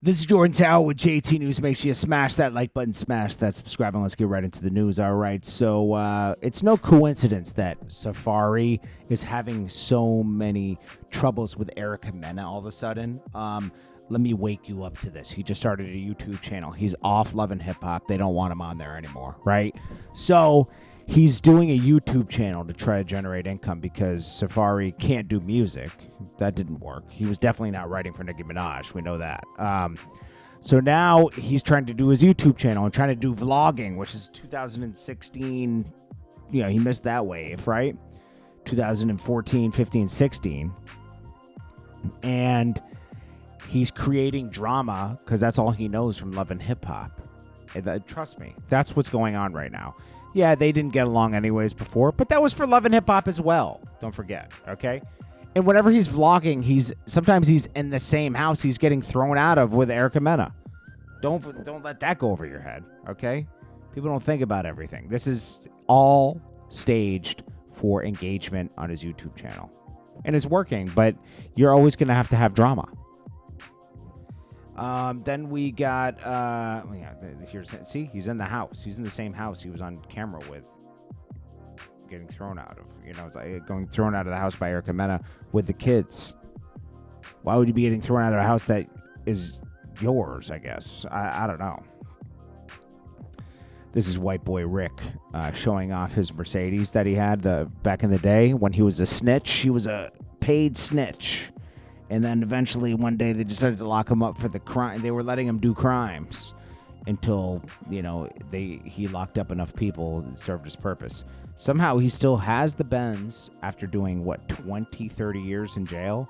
This is Jordan Tower with JT News. Make sure you smash that like button, smash that subscribe, and let's get right into the news. All right, so it's no coincidence that Safari is having so many troubles with Erica Mena all of a sudden. Let me wake you up to this. He just started a YouTube channel. He's off Love and Hip Hop. They don't want him on there anymore, right? So he's doing a YouTube channel to try to generate income because Safari can't do music. That didn't work. He was definitely not writing for Nicki Minaj. We know that. So now he's trying to do his YouTube channel and trying to do vlogging, which is 2016. You know, he missed that wave, right? 2014, 15, 16. And he's creating drama because that's all he knows from Love and Hip Hop. Trust me, that's what's going on right now. Yeah, they didn't get along anyways before, but that was for Love and Hip Hop as well. Don't forget, okay? And whenever he's vlogging, sometimes he's in the same house he's getting thrown out of with Erica Mena. Don't let that go over your head, okay? People don't think about everything. This is all staged for engagement on his YouTube channel. And it's working, but you're always going to have drama. Then we got, see, he's in the house. He's in the same house he was on camera with, getting thrown out of. You know, it's like going thrown out of the house by Erica Mena with the kids. Why would you be getting thrown out of a house that is yours, I guess? I don't know. This is white boy Rick showing off his Mercedes that he had back in the day when he was a snitch. He was a paid snitch. And then eventually one day they decided to lock him up for the crime. They were letting him do crimes until, you know, he locked up enough people and served his purpose. Somehow he still has the Benz after doing, 20, 30 years in jail?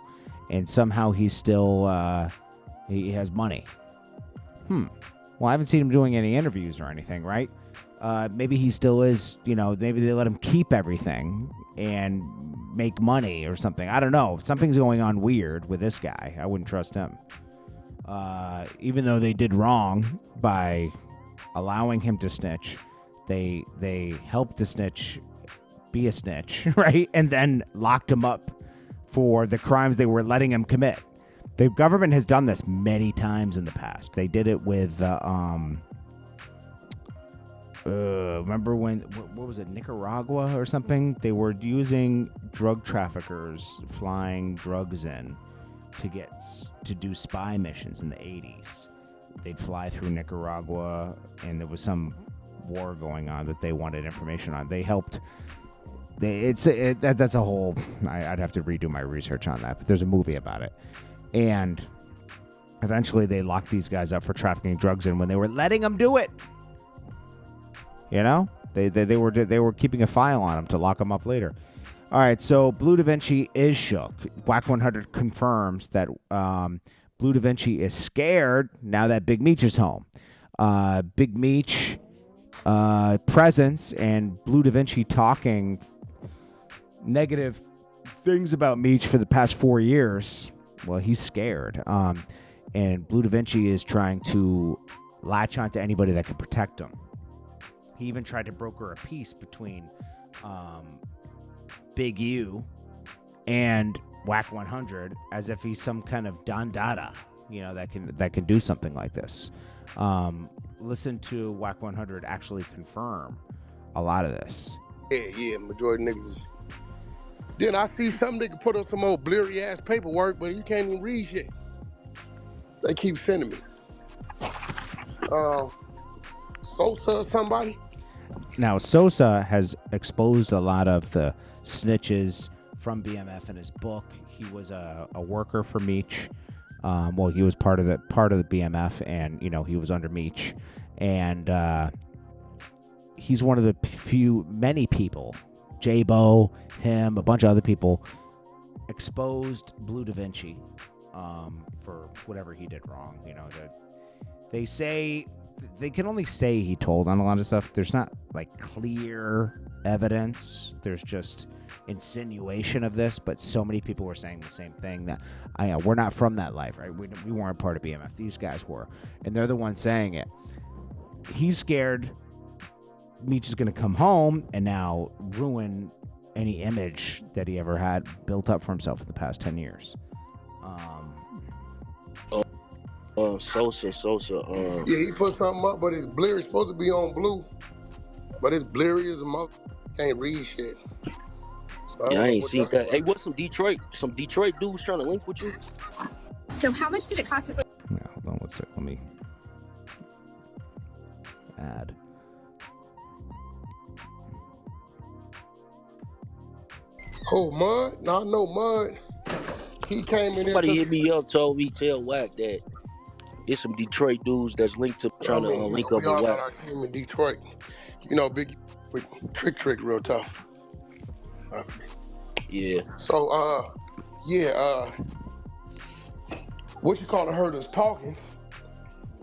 And somehow he's still, he has money. Well, I haven't seen him doing any interviews or anything, right? Maybe he still is, you know, maybe they let him keep everything and make money or something. I don't know. Something's going on weird with this guy. I wouldn't trust him. Even though they did wrong by allowing him to snitch, they helped the snitch be a snitch, right? And then locked him up for the crimes they were letting him commit. The government has done this many times in the past. They did it with remember when, what was it, Nicaragua or something? They were using drug traffickers flying drugs in to do spy missions in the 80s. They'd fly through Nicaragua, and there was some war going on that they wanted information on. They helped. That's a whole. I'd have to redo my research on that, but there's a movie about it. And eventually, they locked these guys up for trafficking drugs in when they were letting them do it. You know, they were keeping a file on him to lock him up later. All right, so BLEU DaVinci is shook. Wack 100 confirms that BLEU DaVinci is scared now that Big Meech is home. Big Meech presence and BLEU DaVinci talking negative things about Meech for the past 4 years. Well, he's scared. And BLEU DaVinci is trying to latch onto anybody that can protect him. He even tried to broker a peace between Big U and Wack 100 as if he's some kind of Don Dada, you know, that can do something like this. Listen to Wack 100 actually confirm a lot of this. Yeah, majority niggas. Then I see some nigga put up some old blurry ass paperwork, but you can't even read shit. They keep sending me. Sosa or somebody. Now, Sosa has exposed a lot of the snitches from BMF in his book. He was a worker for MEECH. Well, he was part of the BMF, and, you know, he was under MEECH. And he's one of the many people, J-Bo, him, a bunch of other people, exposed BLEU DaVinci for whatever he did wrong. You know, they say... They can only say he told on a lot of stuff. There's not, like, clear evidence. There's just insinuation of this, but so many people were saying the same thing that, we're not from that life, right? We weren't part of BMF. These guys were. And they're the ones saying it. He's scared Meech is going to come home and now ruin any image that he ever had built up for himself in the past 10 years. Sosa. Yeah, he put something up, but it's blurry. It's supposed to be on blue, but it's blurry as a mother. Can't read shit. So I Yeah, don't I know ain't what seen that's that. Hey, about. what's some Detroit dudes trying to link with you? So how much did it cost? Yeah, hold on one sec. Let me add. Oh, Mud? No, I know Mud. He came in there Somebody because, hit me up, told me tell Wack that it's some Detroit dudes that's linked to I trying to mean, link we up with all got Wack. our team in Detroit. You know, Big with Trick real tough. Yeah. So, yeah, what you call it heard us talking,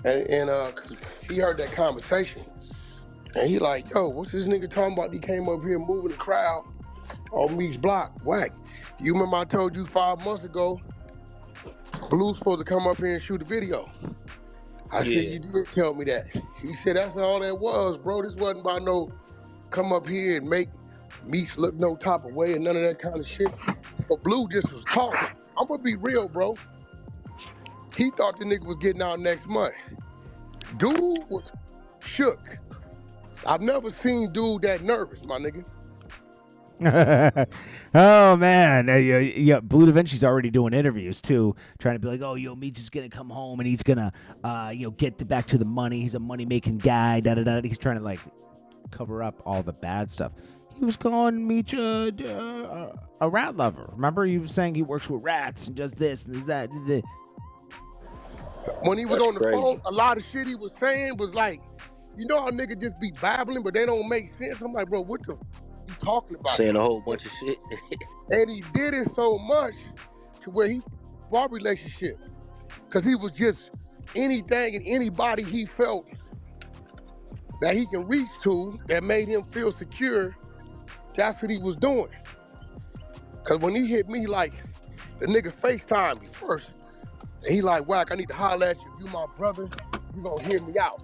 and 'cause he heard that conversation, and he like, yo, what's this nigga talking about? He came up here moving the crowd on Meech's block. Wack. You remember I told you 5 months ago, Blue's supposed to come up here and shoot a video. I said, Yeah. you did tell me that. He said, that's all that was, bro. This wasn't about no come up here and make Meech look no type of way and none of that kind of shit. So Blue just was talking. I'm gonna be real, bro. He thought the nigga was getting out next month. Dude was shook. I've never seen dude that nervous, my nigga. Oh man, yeah. Blue Da Vinci's already doing interviews too, trying to be like, oh, yo, Meech is gonna come home and he's gonna, get back to the money. He's a money making guy. Da da da. He's trying to like cover up all the bad stuff. He was calling Meech a rat lover. Remember, he was saying he works with rats and does this and that. When he was That's on the phone, crazy. a lot of shit he was saying was like, you know how nigga just be babbling, but they don't make sense. I'm like, bro, what the you talking about? Saying a whole bunch of shit. And he did it so much to where he our relationship. Cause he was just anything and anybody he felt that he can reach to that made him feel secure, that's what he was doing. Cause when he hit me, like, the nigga FaceTime me first. And he like, Wack, I need to holler at you. You my brother, you gonna hear me out.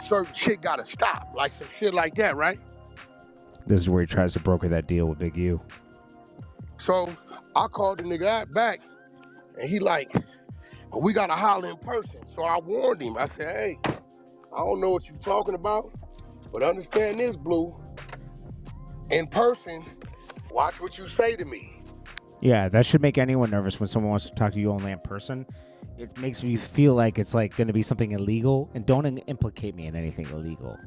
Certain shit gotta stop. Like some shit like that, right? This is where he tries to broker that deal with Big U. So I called the nigga back and he like, well, we gotta holler in person. So I warned him. I said, hey, I don't know what you're talking about, but understand this, Blue. In person, watch what you say to me. Yeah, that should make anyone nervous when someone wants to talk to you only in person. It makes me feel like it's like going to be something illegal, and don't implicate me in anything illegal.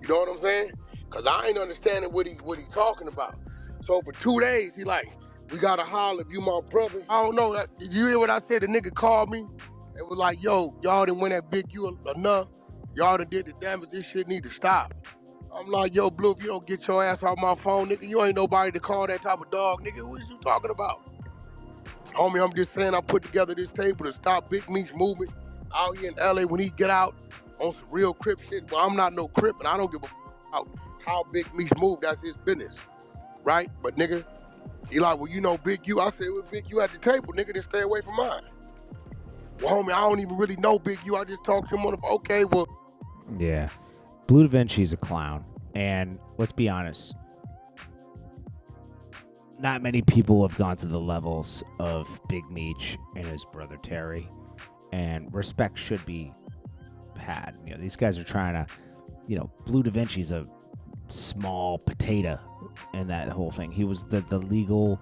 You know what I'm saying? Cause I ain't understanding what he talking about. So for 2 days, he like, we gotta holler if you my brother. I don't know. Did you hear what I said? The nigga called me and was like, yo, y'all didn't win that Big U enough. Y'all done did the damage. This shit need to stop. I'm like, yo, Blue, if you don't get your ass off my phone, nigga, you ain't nobody to call that type of dog, nigga. What is you talking about? Homie, I'm just saying I put together this table to stop Big Meech's movement out here in LA when he get out on some real Crip shit. Well, I'm not no Crip and I don't give a about how Big Meech move. That's his business, right? But nigga, he like, well, you know Big U. I said, well, Big U at the table, nigga, just stay away from mine. Well, homie, I don't even really know Big U. I just talked to him on the okay, well. Yeah. Blue Da Vinci's a clown. And let's be honest, not many people have gone to the levels of Big Meech and his brother Terry. And respect should be had. You know, these guys are trying to, Blue Da Vinci's a small potato in that whole thing. He was the legal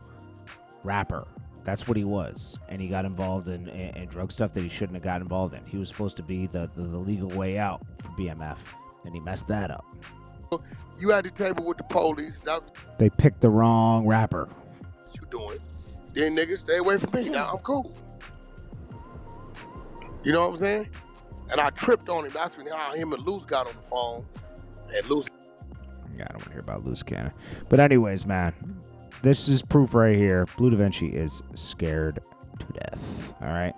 rapper. That's what he was. And he got involved in drug stuff that he shouldn't have got involved in. He was supposed to be the legal way out for BMF, and he messed that up. You at the table with the police. They picked the wrong rapper. What you doing? Then niggas stay away from me. Now I'm cool. You know what I'm saying? And I tripped on him. That's when him and Luce got on the phone. And Luce. Yeah, I don't want to hear about Loose Cannon. But anyways, man, this is proof right here. Blue Da Vinci is scared to death. All right.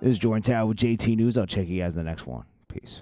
This is JordanTower with JT News. I'll check you guys in the next one. Peace.